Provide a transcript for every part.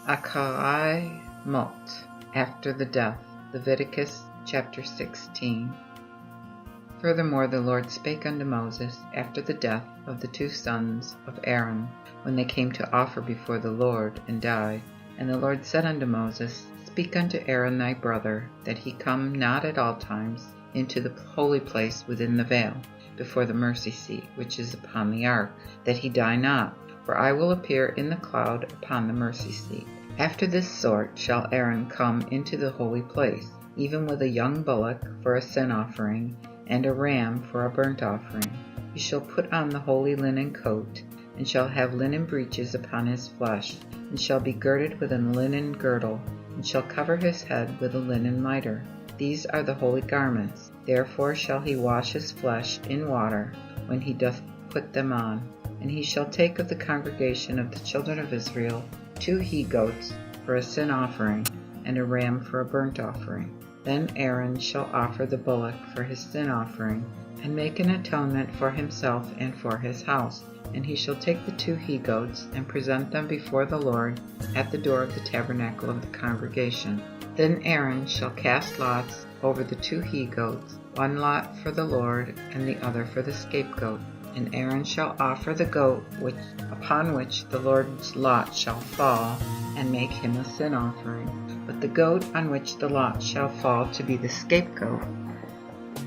Akai Mot, after the death. Leviticus chapter 16. Furthermore the Lord spake unto Moses after the death of the two sons of Aaron, when they came to offer before the Lord, and died. And the Lord said unto Moses, Speak unto Aaron thy brother, that he come not at all times into the holy place within the veil, before the mercy seat which is upon the ark, that he die not, for I will appear in the cloud upon the mercy seat. After this sort shall Aaron come into the holy place, even with a young bullock for a sin offering, and a ram for a burnt offering. He shall put on the holy linen coat, and shall have linen breeches upon his flesh, and shall be girded with a linen girdle, and shall cover his head with a linen mitre. These are the holy garments. Therefore shall he wash his flesh in water, when he doth put them on. And he shall take of the congregation of the children of Israel 2 he-goats for a sin offering, and a ram for a burnt offering. Then Aaron shall offer the bullock for his sin offering, and make an atonement for himself and for his house. And he shall take the 2 he-goats, and present them before the Lord at the door of the tabernacle of the congregation. Then Aaron shall cast lots over the 2 he-goats, one lot for the Lord, and the other for the scapegoat. And Aaron shall offer the goat upon which the Lord's lot shall fall, and make him a sin offering. But the goat on which the lot shall fall to be the scapegoat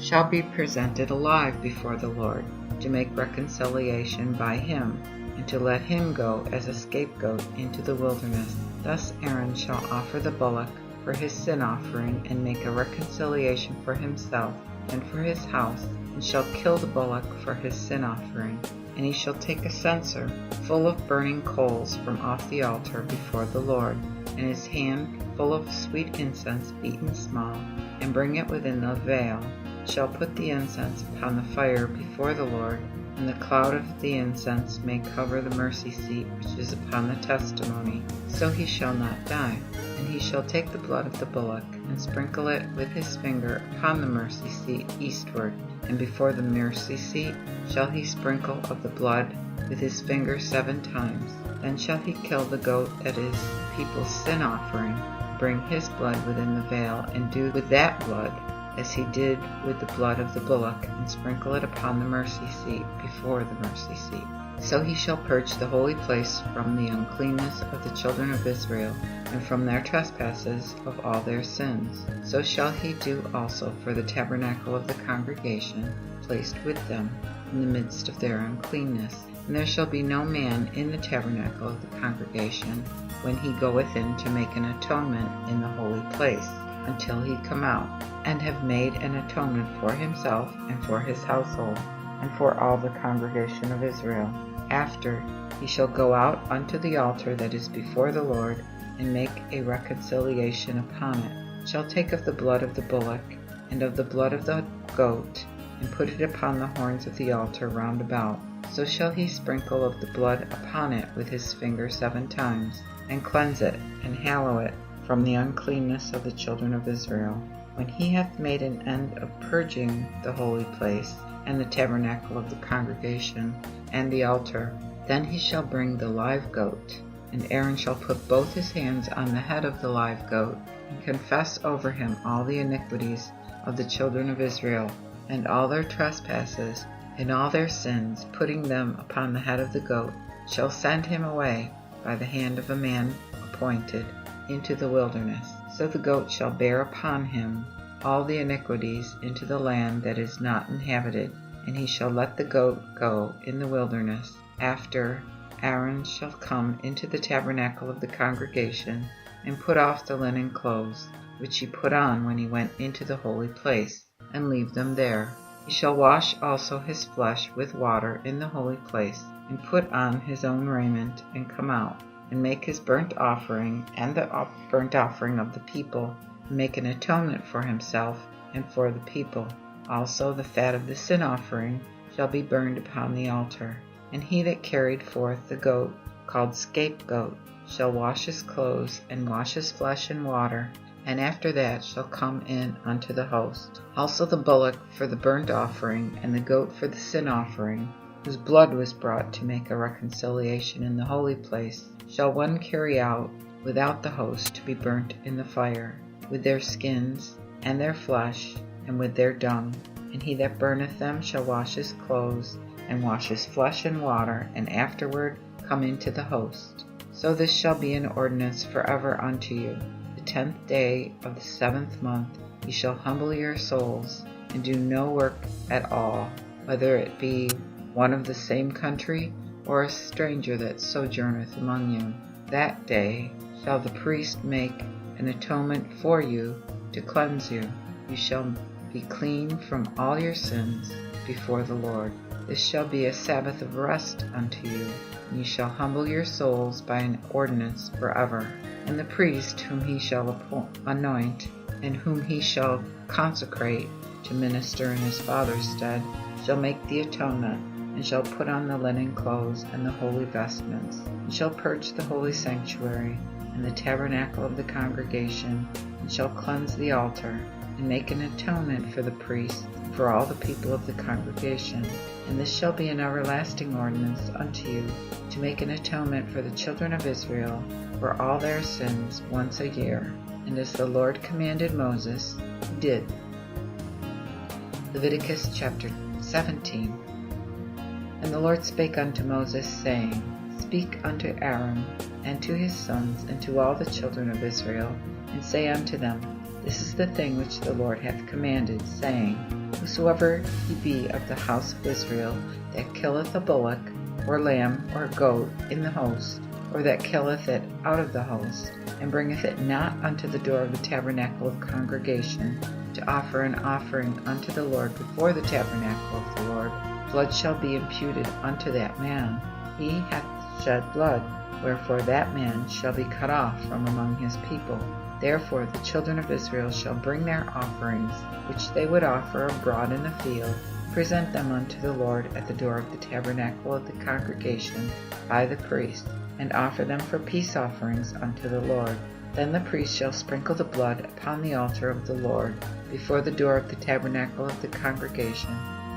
shall be presented alive before the Lord, to make reconciliation by him, and to let him go as a scapegoat into the wilderness. Thus Aaron shall offer the bullock for his sin offering, and make a reconciliation for himself and for his house, and shall kill the bullock for his sin offering. And he shall take a censer full of burning coals from off the altar before the Lord, and his hand full of sweet incense beaten small, and bring it within the veil, shall put the incense upon the fire before the Lord, and the cloud of the incense may cover the mercy seat which is upon the testimony, so he shall not die. And he shall take the blood of the bullock, and sprinkle it with his finger upon the mercy seat eastward, and before the mercy seat shall he sprinkle of the blood with his finger 7 times. Then shall he kill the goat that is the people's sin offering, bring his blood within the veil, and do with that blood as he did with the blood of the bullock, and sprinkle it upon the mercy seat before the mercy seat. So he shall purge the holy place from the uncleanness of the children of Israel, and from their trespasses of all their sins. So shall he do also for the tabernacle of the congregation, placed with them in the midst of their uncleanness. And there shall be no man in the tabernacle of the congregation when he goeth in to make an atonement in the holy place, until he come out, and have made an atonement for himself and for his household, and for all the congregation of Israel. After he shall go out unto the altar that is before the Lord, and make a reconciliation upon it. Shall take of the blood of the bullock, and of the blood of the goat, and put it upon the horns of the altar round about. So shall he sprinkle of the blood upon it with his finger 7 times, and cleanse it, and hallow it from the uncleanness of the children of Israel. When he hath made an end of purging the holy place, and the tabernacle of the congregation, and the altar, then he shall bring the live goat, and Aaron shall put both his hands on the head of the live goat, and confess over him all the iniquities of the children of Israel, and all their trespasses, and all their sins, putting them upon the head of the goat, shall send him away by the hand of a man appointed into the wilderness. So the goat shall bear upon him all the iniquities into the land that is not inhabited, and he shall let the goat go in the wilderness. After Aaron shall come into the tabernacle of the congregation, and put off the linen clothes, which he put on when he went into the holy place, and leave them there. He shall wash also his flesh with water in the holy place, and put on his own raiment, and come out, and make his burnt offering, and the burnt offering of the people, and make an atonement for himself and for the people. Also the fat of the sin offering shall be burned upon the altar. And he that carried forth the goat, called scapegoat, shall wash his clothes, and wash his flesh in water, and after that shall come in unto the host. Also the bullock for the burnt offering, and the goat for the sin offering, whose blood was brought to make a reconciliation in the holy place, shall one carry out without the host to be burnt in the fire, with their skins, and their flesh, and with their dung. And he that burneth them shall wash his clothes, and wash his flesh in water, and afterward come into the host. So this shall be an ordinance forever unto you. The 10th day of the 7th month ye shall humble your souls, and do no work at all, whether it be one of the same country, or a stranger that sojourneth among you. That day shall the priest make an atonement for you to cleanse you. You shall be clean from all your sins before the Lord. This shall be a Sabbath of rest unto you, and ye shall humble your souls by an ordinance forever. And the priest whom he shall anoint, and whom he shall consecrate to minister in his father's stead, shall make the atonement, and shall put on the linen clothes and the holy vestments, and shall purge the holy sanctuary and the tabernacle of the congregation, and shall cleanse the altar, and make an atonement for the priest, for all the people of the congregation. And this shall be an everlasting ordinance unto you, to make an atonement for the children of Israel for all their sins once a year. And as the Lord commanded Moses, he did. Leviticus chapter 17. And the Lord spake unto Moses, saying, Speak unto Aaron, and to his sons, and to all the children of Israel, and say unto them, This is the thing which the Lord hath commanded, saying, Whosoever he be of the house of Israel that killeth a bullock, or lamb, or goat in the host, or that killeth it out of the host, and bringeth it not unto the door of the tabernacle of congregation, to offer an offering unto the Lord before the tabernacle of the Lord, blood shall be imputed unto that man. He hath shed blood, wherefore that man shall be cut off from among his people. Therefore the children of Israel shall bring their offerings, which they would offer abroad in the field, present them unto the Lord at the door of the tabernacle of the congregation by the priest, and offer them for peace offerings unto the Lord. Then the priest shall sprinkle the blood upon the altar of the Lord before the door of the tabernacle of the congregation,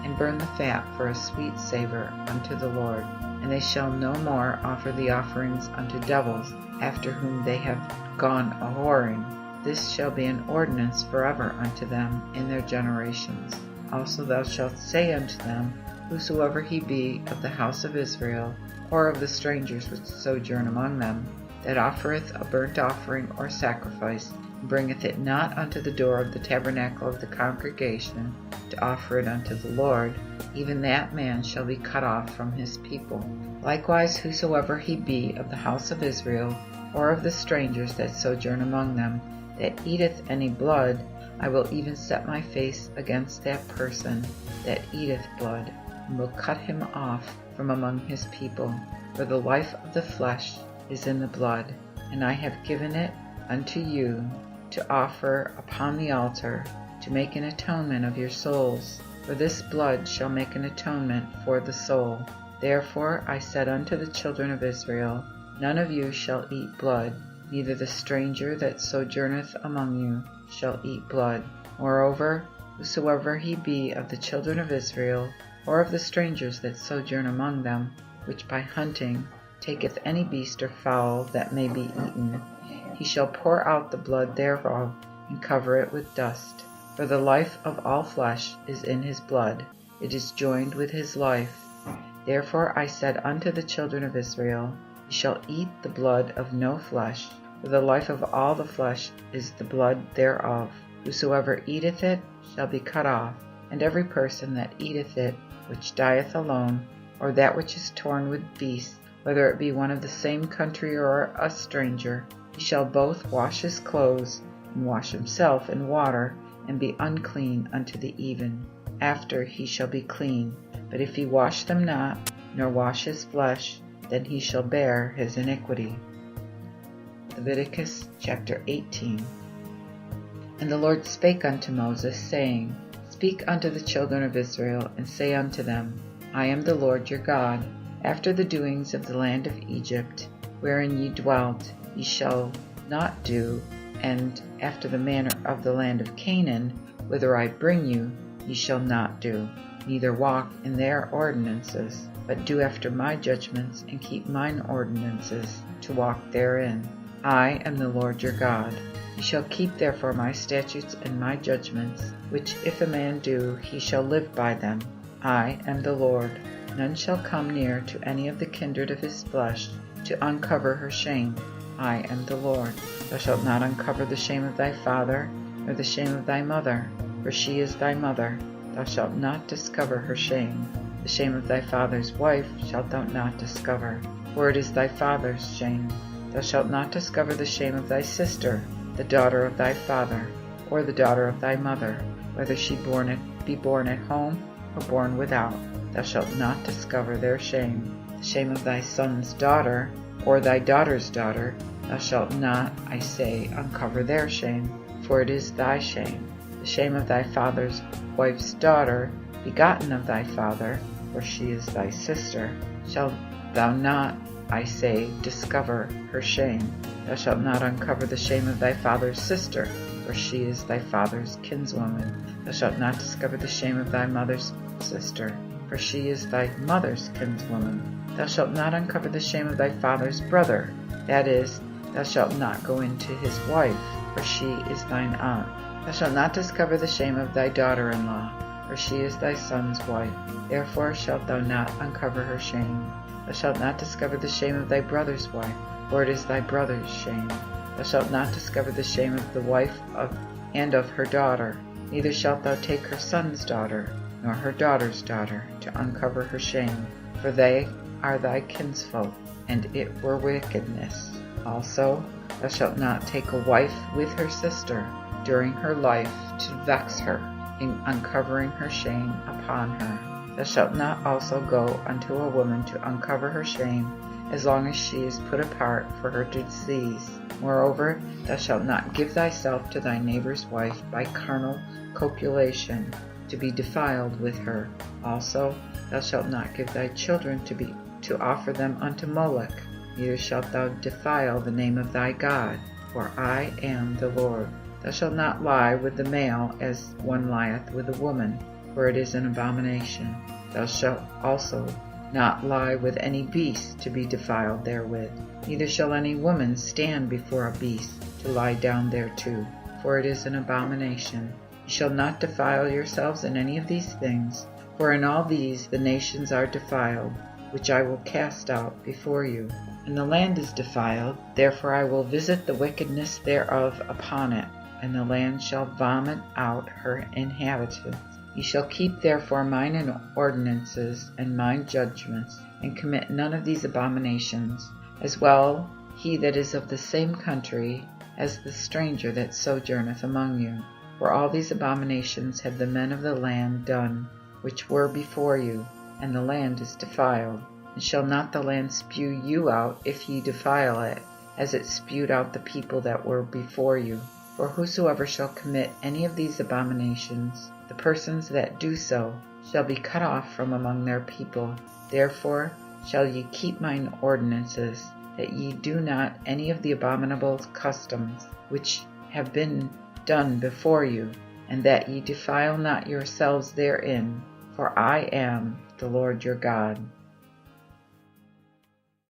and burn the fat for a sweet savor unto the Lord. And they shall no more offer the offerings unto devils, after whom they have gone a-whoring. This shall be an ordinance forever unto them in their generations. Also thou shalt say unto them, Whosoever he be of the house of Israel, or of the strangers which sojourn among them, that offereth a burnt offering or sacrifice, and bringeth it not unto the door of the tabernacle of the congregation, to offer it unto the Lord, even that man shall be cut off from his people. Likewise whosoever he be of the house of Israel, or of the strangers that sojourn among them, that eateth any blood, I will even set my face against that person that eateth blood, and will cut him off from among his people. For the life of the flesh is in the blood, and I have given it unto you to offer upon the altar, to make an atonement of your souls. For this blood shall make an atonement for the soul. Therefore I said unto the children of Israel, None of you shall eat blood, neither the stranger that sojourneth among you shall eat blood. Moreover, whosoever he be of the children of Israel, or of the strangers that sojourn among them, which by hunting taketh any beast or fowl that may be eaten, he shall pour out the blood thereof, and cover it with dust. For the life of all flesh is in his blood, it is joined with his life. Therefore I said unto the children of Israel, Ye shall eat the blood of no flesh, for the life of all the flesh is the blood thereof. Whosoever eateth it shall be cut off, and every person that eateth it, which dieth alone, or that which is torn with beasts, whether it be one of the same country or a stranger, he shall both wash his clothes, and wash himself in water, and be unclean unto the even. After he shall be clean. But if he wash them not, nor wash his flesh, then he shall bear his iniquity. Leviticus chapter 18. And the Lord spake unto Moses, saying, Speak unto the children of Israel, and say unto them, I am the Lord your God. After the doings of the land of Egypt, wherein ye dwelt, ye shall not do, and after the manner of the land of Canaan, whither I bring you, ye shall not do, neither walk in their ordinances, but do after my judgments, and keep mine ordinances, to walk therein. I am the Lord your God. You shall keep therefore my statutes and my judgments, which if a man do, he shall live by them. I am the Lord. None shall come near to any of the kindred of his flesh to uncover her shame. I am the Lord. Thou shalt not uncover the shame of thy father, nor the shame of thy mother, for she is thy mother. Thou shalt not discover her shame. The shame of thy father's wife shalt thou not discover, for it is thy father's shame. Thou shalt not discover the shame of thy sister, the daughter of thy father, or the daughter of thy mother, whether she be born at home or born without. Thou shalt not discover their shame. The shame of thy son's daughter, or thy daughter's daughter, thou shalt not, I say, uncover their shame, for it is thy shame. The shame of thy father's wife's daughter, begotten of thy father, for she is thy sister, shalt thou not, I say, discover her shame. Thou shalt not uncover the shame of thy father's sister, for she is thy father's kinswoman. Thou shalt not discover the shame of thy mother's sister, for she is thy mother's kinswoman. Thou shalt not uncover the shame of thy father's brother, that is, thou shalt not go into his wife, for she is thine aunt. Thou shalt not discover the shame of thy daughter-in-law, for she is thy son's wife. Therefore shalt thou not uncover her shame. Thou shalt not discover the shame of thy brother's wife, for it is thy brother's shame. Thou shalt not discover the shame of the wife of her daughter. Neither shalt thou take her son's daughter, nor her daughter's daughter, to uncover her shame, for they are thy kinsfolk, and it were wickedness. Also, thou shalt not take a wife with her sister during her life to vex her, in uncovering her shame upon her. Thou shalt not also go unto a woman to uncover her shame, as long as she is put apart for her disease. Moreover, thou shalt not give thyself to thy neighbor's wife by carnal copulation, to be defiled with her. Also, thou shalt not give thy children to offer them unto Moloch. Neither shalt thou defile the name of thy God, for I am the Lord. Thou shalt not lie with the male as one lieth with a woman, for it is an abomination. Thou shalt also not lie with any beast to be defiled therewith. Neither shall any woman stand before a beast to lie down thereto, for it is an abomination. You shall not defile yourselves in any of these things, for in all these the nations are defiled, which I will cast out before you. And the land is defiled, therefore I will visit the wickedness thereof upon it, and the land shall vomit out her inhabitants. Ye shall keep therefore mine ordinances and mine judgments, and commit none of these abominations, as well he that is of the same country as the stranger that sojourneth among you. For all these abominations have the men of the land done, which were before you, and the land is defiled. And shall not the land spew you out if ye defile it, as it spewed out the people that were before you? For whosoever shall commit any of these abominations, the persons that do so shall be cut off from among their people. Therefore shall ye keep mine ordinances, that ye do not any of the abominable customs which have been done before you, and that ye defile not yourselves therein, for I am the Lord your God.